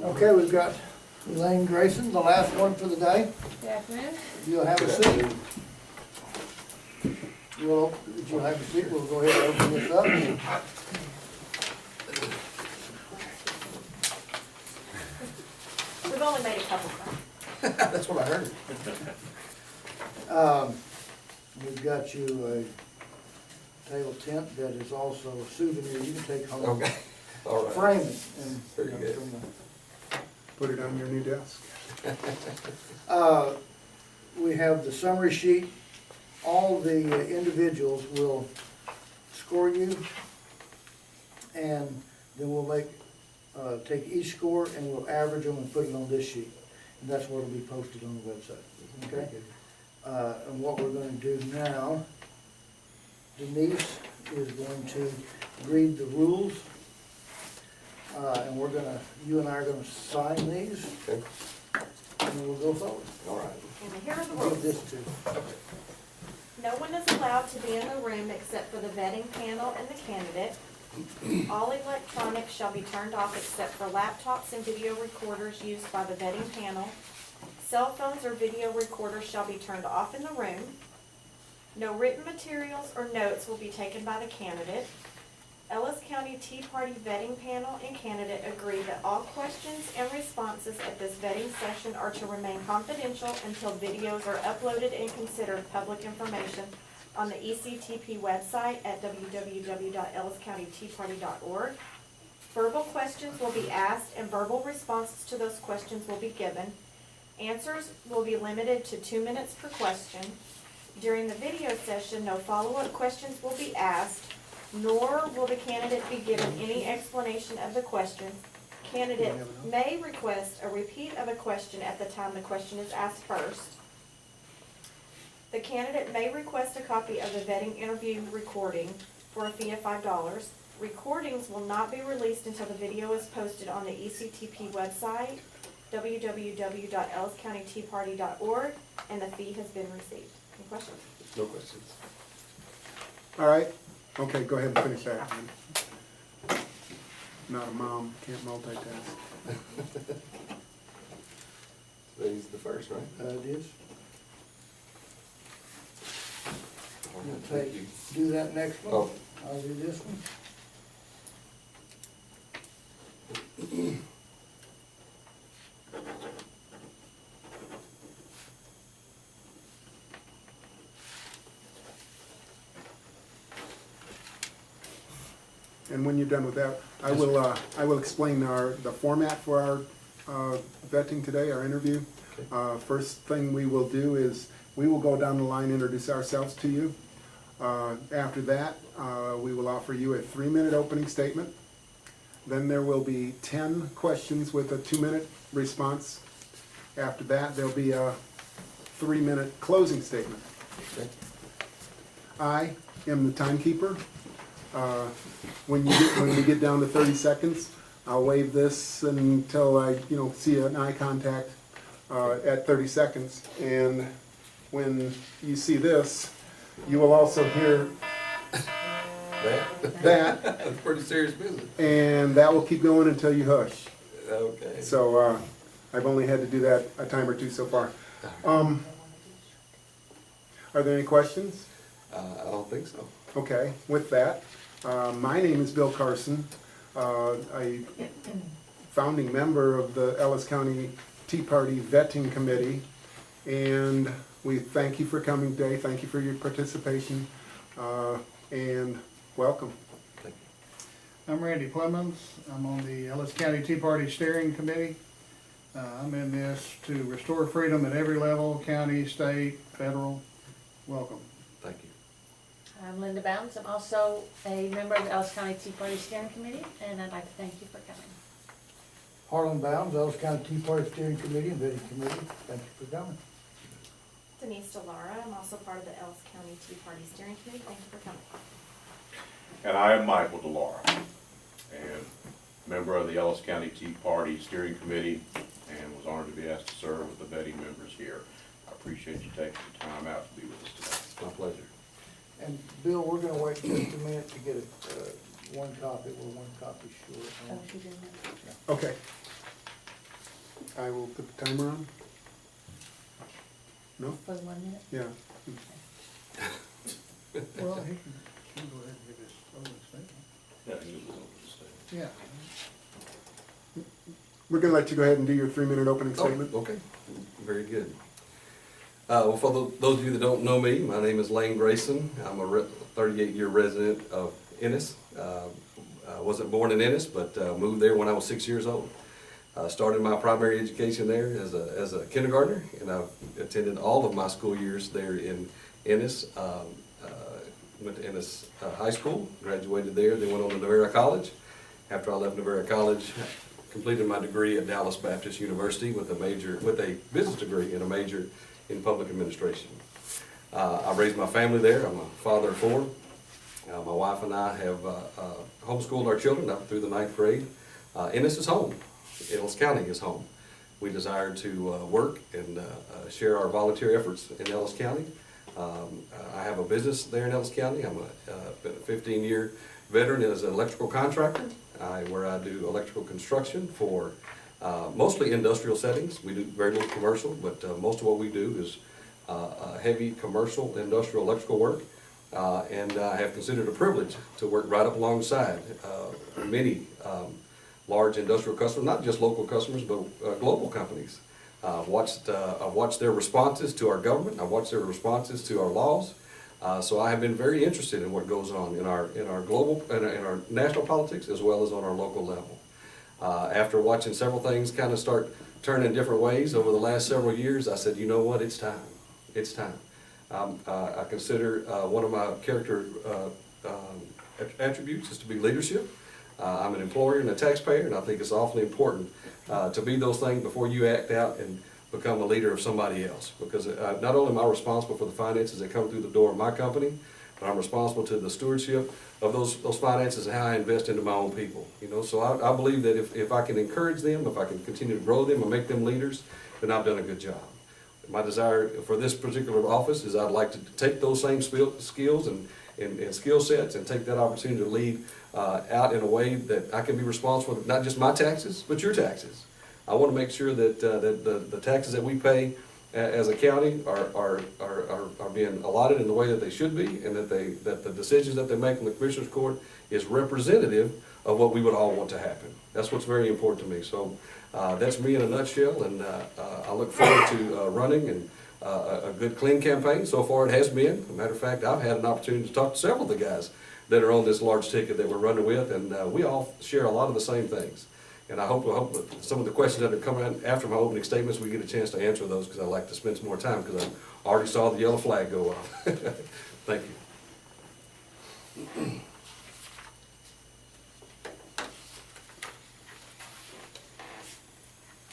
Okay, we've got Elaine Grayson, the last one for the day. Good afternoon. You'll have a seat. You'll have a seat, we'll go ahead and open this up. We've only made a couple. That's what I heard. We've got you a table tent that is also a souvenir you can take home. Okay, all right. Frame it and. Very good. Put it on your new desk. We have the summary sheet. All the individuals will score you, and then we'll take each score and we'll average them and put it on this sheet. And that's what will be posted on the website, okay? And what we're gonna do now, Denise is going to read the rules. And you and I are gonna sign these, Okay, and then we'll go forward. all right. And here are the Give rules. this to. No one is allowed to be in the room except for the vetting panel and the candidate. All electronics shall be turned off except for laptops and video recorders used by the vetting panel. Cell phones or video recorders shall be turned off in the room. No written materials or notes will be taken by the candidate. Ellis County Tea Party vetting panel and candidate agree that all questions and responses at this vetting session are to remain confidential until videos are uploaded and considered public information on the ECTP website at www.elliscountyteaparty.org. Verbal questions will be asked and verbal responses to those questions will be given. Answers will be limited to 2 minutes per question. During the video session, no follow-up questions will be asked, nor will the candidate be given any explanation of the question. Candidate may request a repeat of a question at the time the question is asked first. The candidate may request a copy of the vetting interview recording for a fee of $5. Recordings will not be released until the video is posted on the ECTP website, www.elliscountyteaparty.org, and the fee has been received. Any questions? No questions. All right, okay, go ahead and finish that. Not a mom, can't multitask. Today's the first, right? It is. All You'll right, thank you. do that next one. Oh. I'll do this one. And when you're done with that, I will explain the format for our vetting today, our interview. Okay. First thing we will do is, we will go down the line, introduce ourselves to you. After that, we will offer you a 3-minute opening statement. Then there will be 10 questions with a 2-minute response. After that, there'll be a 3-minute closing statement. Okay. I am the timekeeper. When we get down to 30 seconds, I'll wave this until I see an eye contact at 30 seconds. And when you see this, you will also hear that, That's pretty serious business. and that will keep going until you hush. Okay. So I've only had to do that a time or two so far. Are there any questions? I don't think so. Okay, with that, my name is Bill Carson, a founding member of the Ellis County Tea Party Vetting Committee, and we thank you for coming today. Thank you for your participation, and welcome. Thank you. I'm Randy Clemens. I'm on the Ellis County Tea Party Steering Committee. I'm in this to restore freedom at every level, county, state, federal. Welcome. Thank you. I'm Linda Bounds. I'm also a member of the Ellis County Tea Party Steering Committee, and I'd like to thank you for coming. Harlan Bounds, Ellis County Tea Party Steering Committee and Vetting Committee. Thank you for coming. Denise DeLaura, I'm also part of the Ellis County Tea Party Steering Committee. Thank you for coming. And I am Michael DeLaura, and member of the Ellis County Tea Party Steering Committee, and was honored to be asked to serve with the vetting members here. I appreciate you taking the time out to be with us today. It's my pleasure. And Bill, we're gonna wait just a minute to get one copy. We're one copy short. Oh, she didn't have- Okay. I will put the timer on. No? For 1 minute? Yeah. Well, he can go ahead and give his opening statement. Yeah, he was over the stage. Yeah. We're gonna let you go ahead and do your 3-minute opening Oh, statement. okay, very good. Well, for those of you that don't know me, my name is Lane Grayson. I'm a 38-year resident of Ennis. I wasn't born in Ennis, but moved there when I was 6 years old. Started my primary education there as a kindergartner, and I've attended all of my school years there in Ennis. Went to Ennis High School, graduated there, then went on to Navarra College. After I left Navarra College, completed my degree at Dallas Baptist University with a business degree and a major in public administration. I raised my family there. I'm a father of 4. My wife and I have homeschooled our children up through the 9th grade. Ennis is home. Ellis County is home. We desire to work and share our volunteer efforts in Ellis County. I have a business there in Ellis County. I'm been a 15-year veteran as an electrical contractor, where I do electrical construction for mostly industrial settings. We do very little commercial, but most of what we do is heavy commercial, industrial electrical work. And I have considered a privilege to work right up alongside many large industrial customers, not just local customers, but global companies. I've watched their responses to our government. I've watched their responses to our laws. So I have been very interested in what goes on in our global, in our national politics, as well as on our local level. After watching several things kind of start turning different ways over the last several years, I said, you know what, it's time. It's time. I consider one of my character attributes is to be leadership. I'm an employer and a taxpayer, and I think it's awfully important to be those things before you act out and become a leader of somebody else. Because not only am I responsible for the finances that come through the door of my company, but I'm responsible to the stewardship of those finances and how I invest into my own people. You know, so I believe that if I can encourage them, if I can continue to grow them and make them leaders, then I've done a good job. My desire for this particular office is I'd like to take those same skills and skill sets and take that opportunity to lead out in a way that I can be responsible for not just my taxes, but your taxes. I want to make sure that the taxes that we pay as a county are being allotted in the way that they should be, and that the decisions that they make in the Commissioners Court is representative of what we would all want to happen. That's what's very important to me. So that's me in a nutshell, and I look forward to running and a good, clean campaign. So far it has been. As a matter of fact, I've had an opportunity to talk to several of the guys that are on this large ticket that we're running with, and we all share a lot of the same things. And I hope that some of the questions that are coming out after my opening statements, we get a chance to answer those, because I'd like to spend some more time, because I already saw the yellow flag go off. Thank you.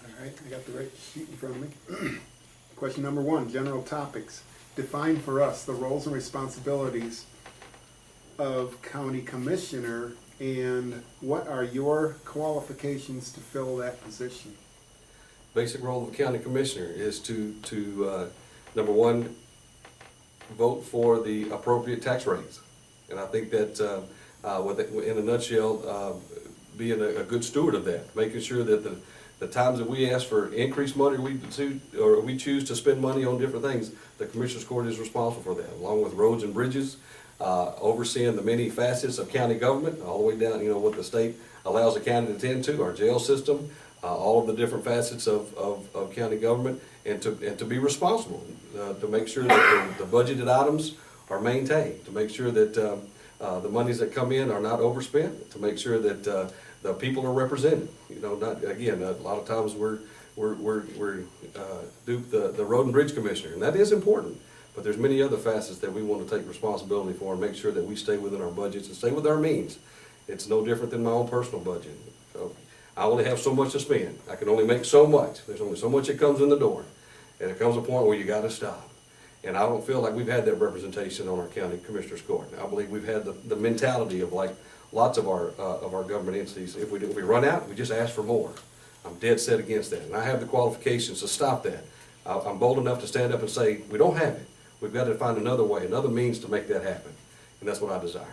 All right, I got the right sheet in front of me. Question number 1, general topics. Define for us the roles and responsibilities of county commissioner, and what are your qualifications to fill that position? Basic role of the county commissioner is to number 1, vote for the appropriate tax rates. And I think that, in a nutshell, being a good steward of that, making sure that the times that we ask for increased money, or we choose to spend money on different things, the Commissioners Court is responsible for that, along with roads and bridges, overseeing the many facets of county government, all the way down, you know, what the state allows the county to attend to, our jail system, all of the different facets of county government, and to be responsible, to make sure that the budgeted items are maintained, to make sure that the monies that come in are not overspent, to make sure that the people are represented. You know, not, again, a lot of times we're duped the road and bridge commissioner, and that is important. But there's many other facets that we want to take responsibility for and make sure that we stay within our budgets and stay with our means. It's no different than my own personal budget. So I only have so much to spend. I can only make so much. There's only so much that comes in the door. And it comes a point where you got to stop. And I don't feel like we've had that representation on our county commissioners court. I believe we've had the mentality of, like lots of our government entities, if we run out, we just ask for more. I'm dead set against that. And I have the qualifications to stop that. I'm bold enough to stand up and say, we don't have it. We've got to find another way, another means to make that happen. And that's what I desire.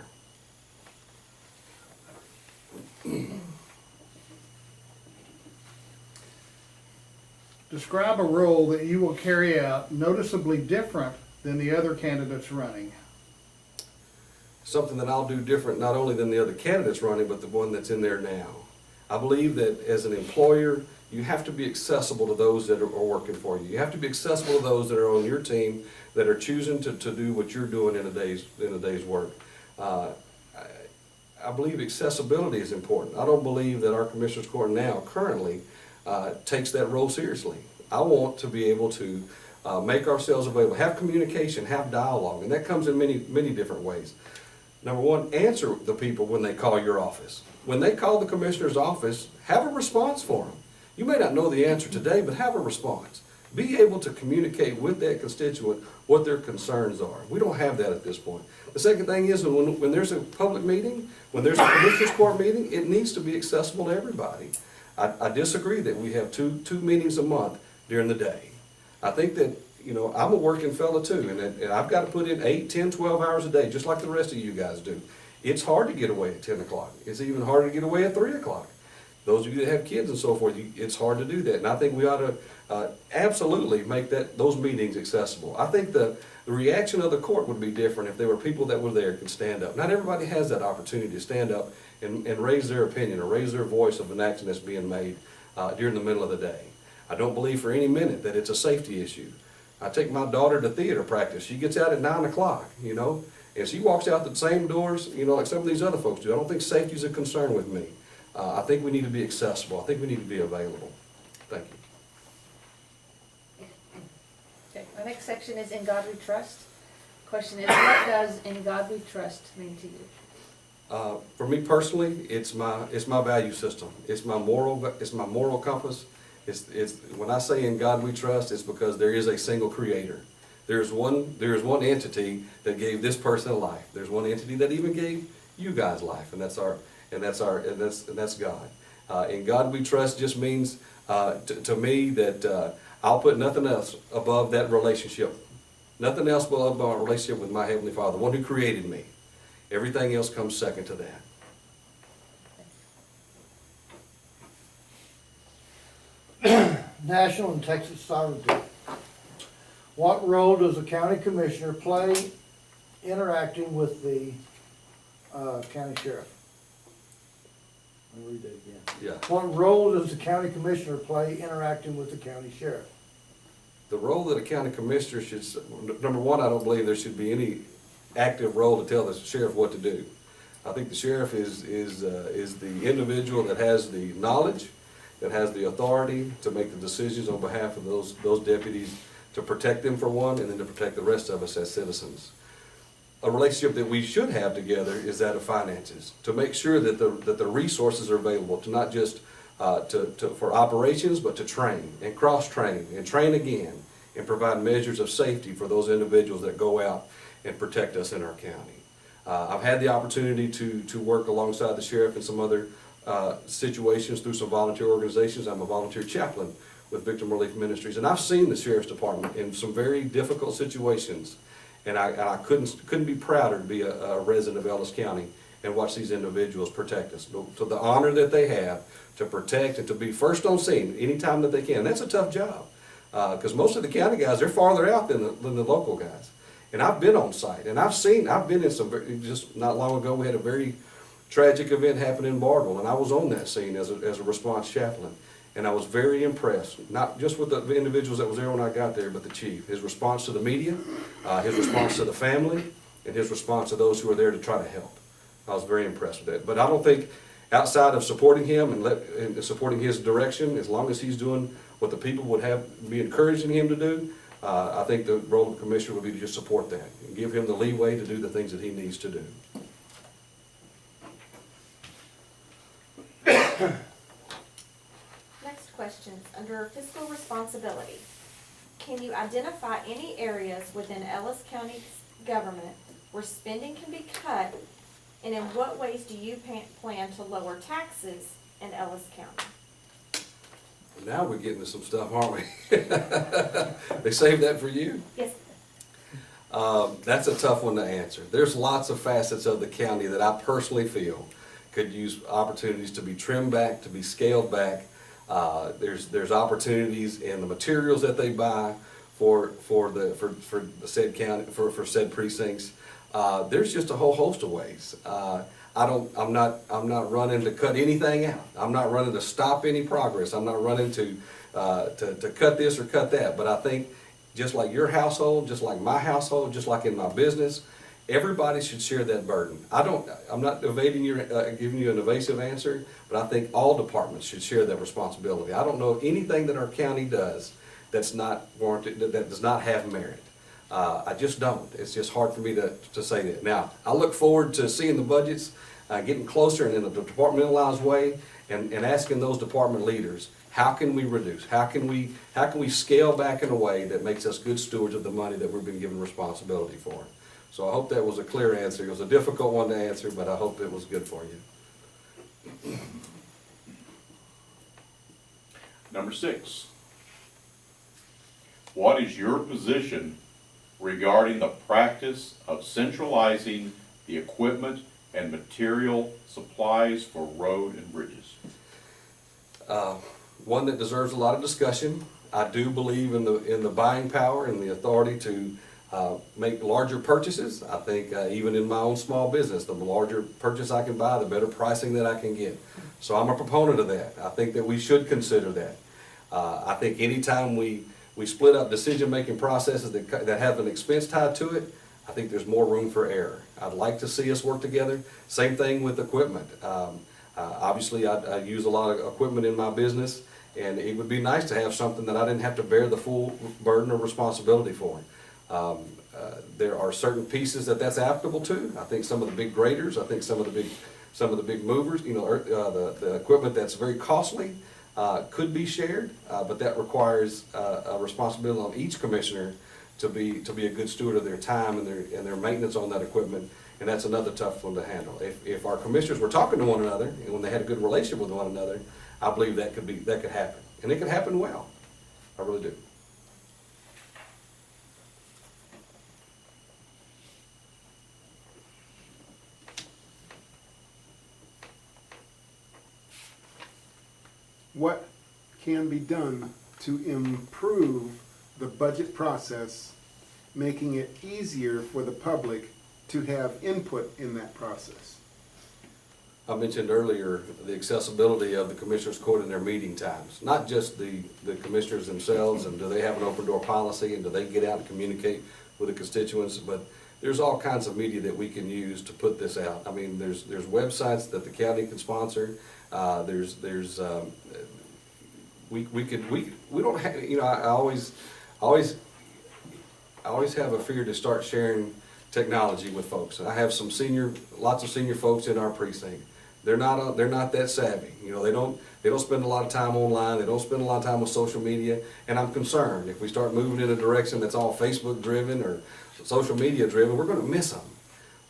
Describe a role that you will carry out noticeably different than the other candidates running. Something that I'll do different not only than the other candidates running, but the one that's in there now. I believe that as an employer, you have to be accessible to those that are working for you. You have to be accessible to those that are on your team that are choosing to do what you're doing in a day's work. I believe accessibility is important. I don't believe that our Commissioners Court now currently takes that role seriously. I want to be able to make ourselves available, have communication, have dialogue, and that comes in many different ways. Number one, answer the people when they call your office. When they call the Commissioner's office, have a response for them. You may not know the answer today, but have a response. Be able to communicate with that constituent what their concerns are. We don't have that at this point. The second thing is when there's a public meeting, when there's a Commissioners Court meeting, it needs to be accessible to everybody. I disagree that we have two meetings a month during the day. I think that, you know, I'm a working fella too, and I've got to put in 8, 10, 12 hours a day, just like the rest of you guys do. It's hard to get away at 10 o'clock. It's even harder to get away at 3 o'clock. Those of you that have kids and so forth, it's hard to do that. And I think we ought to absolutely make those meetings accessible. I think the reaction of the court would be different if there were people that were there could stand up. Not everybody has that opportunity to stand up and raise their opinion or raise their voice of an action that's being made during the middle of the day. I don't believe for any minute that it's a safety issue. I take my daughter to theater practice. She gets out at 9 o'clock, you know, and she walks out the same doors, you know, like some of these other folks do. I don't think safety is a concern with me. I think we need to be accessible. I think we need to be available. Thank you. Okay, our next section is In God We Trust. Question is, what does In God We Trust mean to you? For me personally, it's my value system. It's my moral compass. It's when I say In God We Trust, it's because there is a single creator. There's one entity that gave this person life. There's one entity that even gave you guys life, and that's God. In God We Trust just means to me that I'll put nothing else above that relationship. Nothing else above my relationship with my Heavenly Father, the one who created me. Everything else comes second to that. National and Texas sovereignty. What role does a county commissioner play interacting with the county sheriff? Let me read that again. Yeah. What role does the county commissioner play interacting with the county sheriff? The role that a county commissioner should, number one, I don't believe there should be any active role to tell the sheriff what to do. I think the sheriff is the individual that has the knowledge, that has the authority to make the decisions on behalf of those deputies, to protect them for one, and then to protect the rest of us as citizens. A relationship that we should have together is that of finances, to make sure that the resources are available, to not just for operations, but to train and cross-train and train again and provide measures of safety for those individuals that go out and protect us in our county. I've had the opportunity to work alongside the sheriff in some other situations through some volunteer organizations. I'm a volunteer chaplain with Victim Relief Ministries, and I've seen the Sheriff's Department in some very difficult situations, and I couldn't be prouder to be a resident of Ellis County and watch these individuals protect us. So the honor that they have to protect and to be first on scene anytime that they can. That's a tough job, because most of the county guys, they're farther out than the local guys. And I've been on site, and I've been in some, just not long ago, we had a very tragic event happen in Barville, and I was on that scene as a response chaplain. And I was very impressed, not just with the individuals that was there when I got there, but the chief. His response to the media, his response to the family, and his response to those who were there to try to help. I was very impressed with that. But I don't think, outside of supporting him and supporting his direction, as long as he's doing what the people would be encouraging him to do, I think the role of the commissioner would be to just support that and give him the leeway to do the things that he needs to do. Next questions, under fiscal responsibility. Can you identify any areas within Ellis County's government where spending can be cut, and in what ways do you plan to lower taxes in Ellis County? Now we're getting to some stuff, aren't we? They saved that for you? Yes. That's a tough one to answer. There's lots of facets of the county that I personally feel could use opportunities to be trimmed back, to be scaled back. There's opportunities in the materials that they buy for the said county, for said precincts. There's just a whole host of ways. I'm not running to cut anything out. I'm not running to stop any progress. I'm not running to cut this or cut that. But I think just like your household, just like my household, just like in my business, everybody should share that burden. I'm not evading giving you an evasive answer, but I think all departments should share that responsibility. I don't know anything that our county does that's not warranted, that does not have merit. I just don't. It's just hard for me to say that. Now, I look forward to seeing the budgets getting closer and in a departmentalized way, and asking those department leaders, how can we reduce? How can we scale back in a way that makes us good stewards of the money that we've been given responsibility for? So I hope that was a clear answer. It was a difficult one to answer, but I hope it was good for you. Number 6. What is your position regarding the practice of centralizing the equipment and material supplies for road and bridges? One that deserves a lot of discussion. I do believe in the buying power and the authority to make larger purchases. I think even in my own small business, the larger purchase I can buy, the better pricing that I can get. So I'm a proponent of that. I think that we should consider that. I think anytime we split up decision-making processes that have an expense tied to it, I think there's more room for error. I'd like to see us work together. Same thing with equipment. Obviously, I use a lot of equipment in my business, and it would be nice to have something that I didn't have to bear the full burden of responsibility for. There are certain pieces that's applicable to. I think some of the big graders, I think some of the big movers, the equipment that's very costly could be shared, but that requires a responsibility on each commissioner to be a good steward of their time and their maintenance on that equipment, and that's another tough one to handle. If our commissioners were talking to one another and when they had a good relationship with one another, I believe that could happen, and it could happen well. I really do. What can be done to improve the budget process, making it easier for the public to have input in that process? I mentioned earlier the accessibility of the commissioners' court in their meeting times, not just the commissioners themselves, and do they have an open door policy, and do they get out and communicate with the constituents, but there's all kinds of media that we can use to put this out. I mean, there's websites that the county can sponsor. We don't have, I always have a fear to start sharing technology with folks. I have lots of senior folks in our precinct. They're not that savvy. They don't spend a lot of time online. They don't spend a lot of time with social media. And I'm concerned if we start moving in a direction that's all Facebook driven or social media driven, we're going to miss them.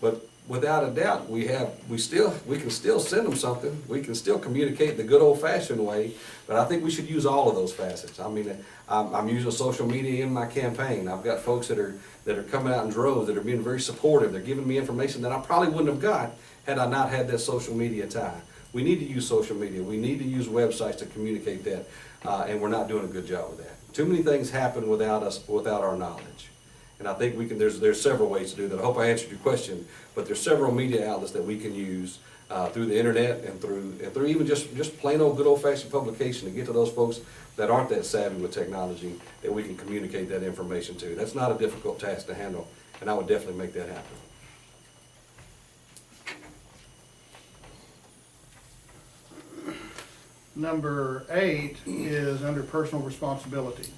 But without a doubt, we can still send them something. We can still communicate the good old-fashioned way. But I think we should use all of those facets. I mean, I'm using social media in my campaign. I've got folks that are coming out in droves, that are being very supportive. They're giving me information that I probably wouldn't have got had I not had that social media tie. We need to use social media. We need to use websites to communicate that, and we're not doing a good job of that. Too many things happen without our knowledge. And I think there's several ways to do that. I hope I answered your question, but there's several media outlets that we can use through the internet and through even just plain old good old-fashioned publication to get to those folks that aren't that savvy with technology, that we can communicate that information to. That's not a difficult task to handle, and I would definitely make that happen. Number 8 is under personal responsibility.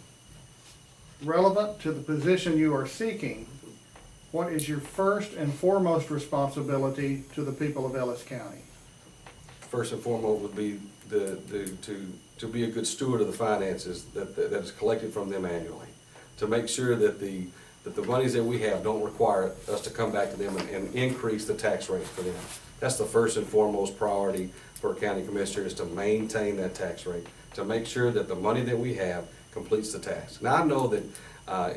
Relevant to the position you are seeking, what is your first and foremost responsibility to the people of Ellis County? First and foremost would be to be a good steward of the finances that is collected from them annually. To make sure that the monies that we have don't require us to come back to them and increase the tax rates for them. That's the first and foremost priority for a county commissioner, is to maintain that tax rate, to make sure that the money that we have completes the task. Now, I know that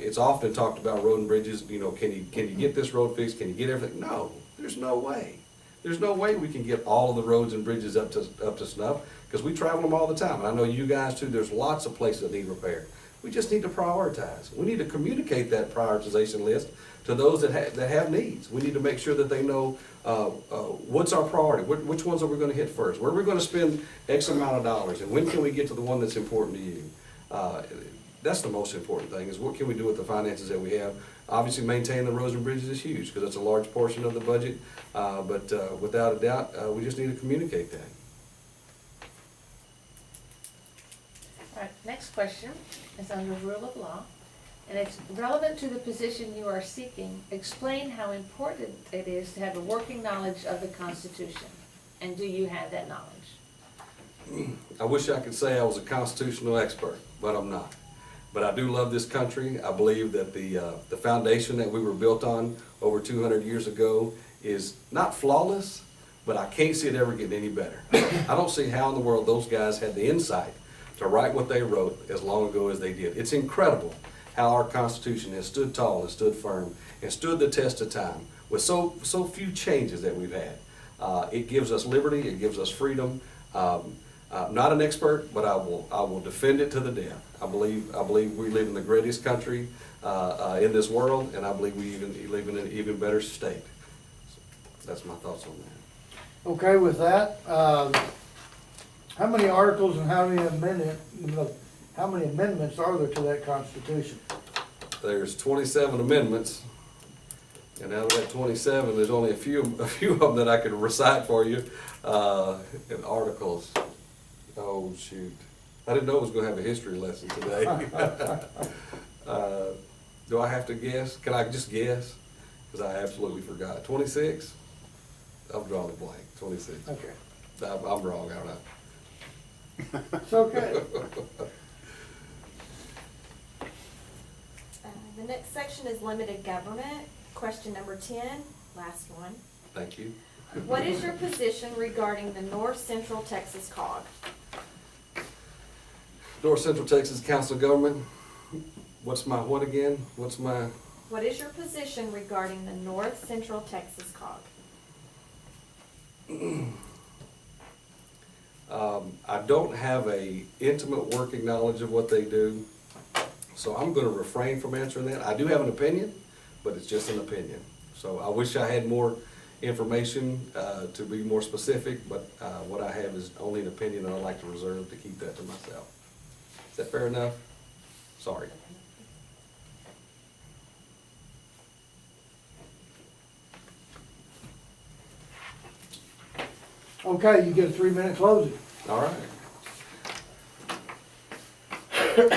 it's often talked about road and bridges, can you get this road fixed, can you get everything? No, there's no way. There's no way we can get all of the roads and bridges up to snuff, because we travel them all the time, and I know you guys too, there's lots of places that need repair. We just need to prioritize. We need to communicate that prioritization list to those that have needs. We need to make sure that they know what's our priority, which ones are we gonna hit first, where are we gonna spend X amount of dollars, and when can we get to the one that's important to you? That's the most important thing, is what can we do with the finances that we have? Obviously, maintaining the roads and bridges is huge, because it's a large portion of the budget, but without a doubt, we just need to communicate that. All right, next question is under rule of law, and it's relevant to the position you are seeking. Explain how important it is to have a working knowledge of the Constitution, and do you have that knowledge? I wish I could say I was a constitutional expert, but I'm not. But I do love this country. I believe that the foundation that we were built on over 200 years ago is not flawless, but I can't see it ever getting any better. I don't see how in the world those guys had the insight to write what they wrote as long ago as they did. It's incredible how our Constitution has stood tall and stood firm and stood the test of time with so few changes that we've had. It gives us liberty, it gives us freedom. I'm not an expert, but I will defend it to the death. I believe we live in the greatest country in this world, and I believe we live in an even better state. So that's my thoughts on that. Okay, with that, how many articles and how many amendments are there to that Constitution? There's 27 amendments, and out of that 27, there's only a few of them that I could recite for you. And articles. Oh, shoot. I didn't know I was going to have a history lesson today. Do I have to guess? Can I just guess? Because I absolutely forgot. 26? I'm drawing a blank. 26. Okay, I'm wrong, aren't I? it's okay. The next section is limited government. Question number 10, last one. Thank you. What is your position regarding the North Central Texas COG? North Central Texas Council of Government. What's my what again? What is your position regarding the North Central Texas COG? I don't have a intimate working knowledge of what they do, so I'm going to refrain from answering that. I do have an opinion, but it's just an opinion. So I wish I had more information to be more specific, but what I have is only an opinion, and I like to reserve to keep that to myself. Is that fair enough? Sorry. Okay, you get a 3-minute closing. All right.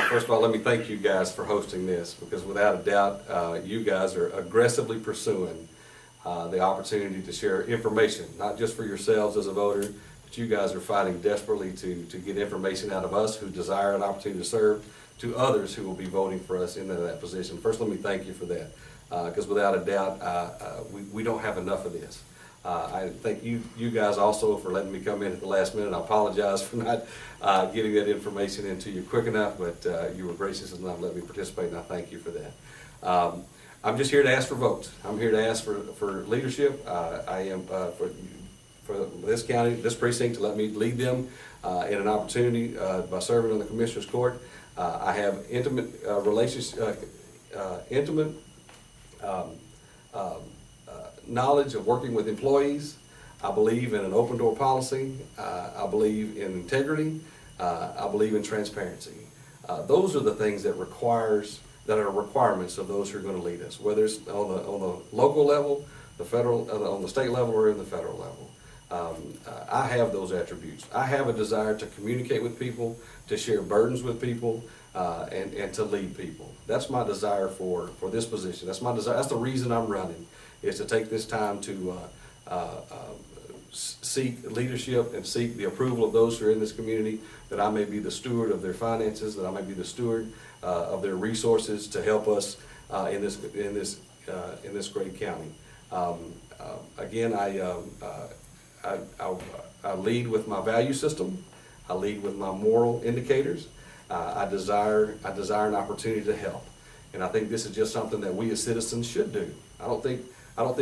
First of all, let me thank you guys for hosting this, because without a doubt, you guys are aggressively pursuing the opportunity to share information, not just for yourselves as a voter, but you guys are fighting desperately to get information out of us who desire an opportunity to serve to others who will be voting for us into that position. First, let me thank you for that, because without a doubt, we don't have enough of this. I thank you guys also for letting me come in at the last minute. I apologize for not getting that information into you quick enough, but you were gracious enough to let me participate, and I thank you for that. I'm just here to ask for votes. I'm here to ask for leadership. I am for this county, this precinct, to let me lead them in an opportunity by serving on the Commissioner's Court. I have intimate knowledge of working with employees. I believe in an open door policy. I believe in integrity. I believe in transparency. Those are the things that are requirements of those who are going to lead us, whether it's on the local level, the federal, on the state level, or in the federal level. I have those attributes. I have a desire to communicate with people, to share burdens with people, and to lead people. That's my desire for this position. That's my desire. That's the reason I'm running, is to take this time to seek leadership and seek the approval of those who are in this community, that I may be the steward of their finances, that I may be the steward of their resources to help us in this great county. Again, I lead with my value system. I lead with my moral indicators. I desire an opportunity to help, and I think this is just something that we as citizens should do. I don't think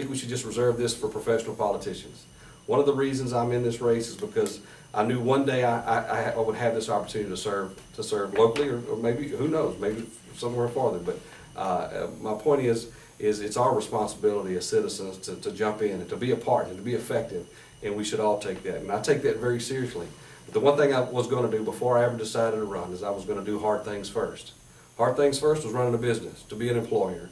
we should just reserve this for professional politicians. One of the reasons I'm in this race is because I knew one day I would have this opportunity to serve locally, or maybe, who knows, maybe somewhere farther. But my point is it's our responsibility as citizens to jump in and to be a part and to be effective, and we should all take that. And I take that very seriously. But the one thing I was going to do before I ever decided to run is I was going to do hard things first. Hard things first was running a business, to be an employer,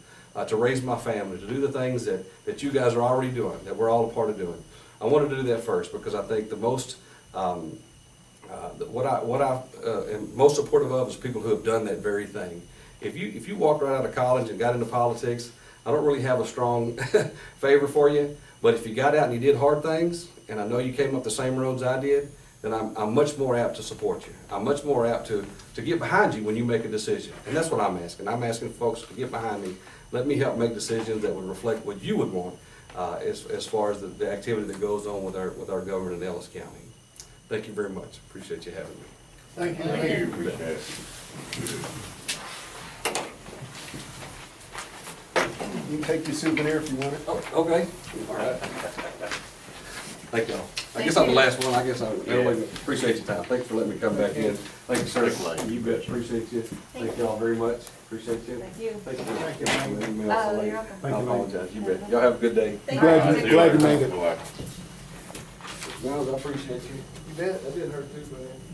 to raise my family, to do the things that you guys are already doing, that we're all a part of doing. I wanted to do that first because I think the most, what I am most supportive of is people who have done that very thing. If you walked right out of college and got into politics, I don't really have a strong favor for you. But if you got out and you did hard things, and I know you came up the same roads I did, then I'm much more apt to support you. I'm much more apt to get behind you when you make a decision. And that's what I'm asking. I'm asking folks to get behind me. Let me help make decisions that would reflect what you would want as far as the activity that goes on with our government in Ellis County. Thank you very much. Appreciate you having me. Thank you. Thank you. Appreciate it. You can take your souvenir if you want it. Oh, okay. All right. Thank y'all. I guess I'm the last one. I guess appreciate your time. Thanks for letting me come back in. Thank you, sir. You bet. Appreciate you. Thank y'all very much. Appreciate you. Thank you. Thank you. Thank you. Oh, you're welcome. I apologize. You bet. Y'all have a good day. Glad you made it. Miles, I appreciate you. You bet. That didn't hurt too bad.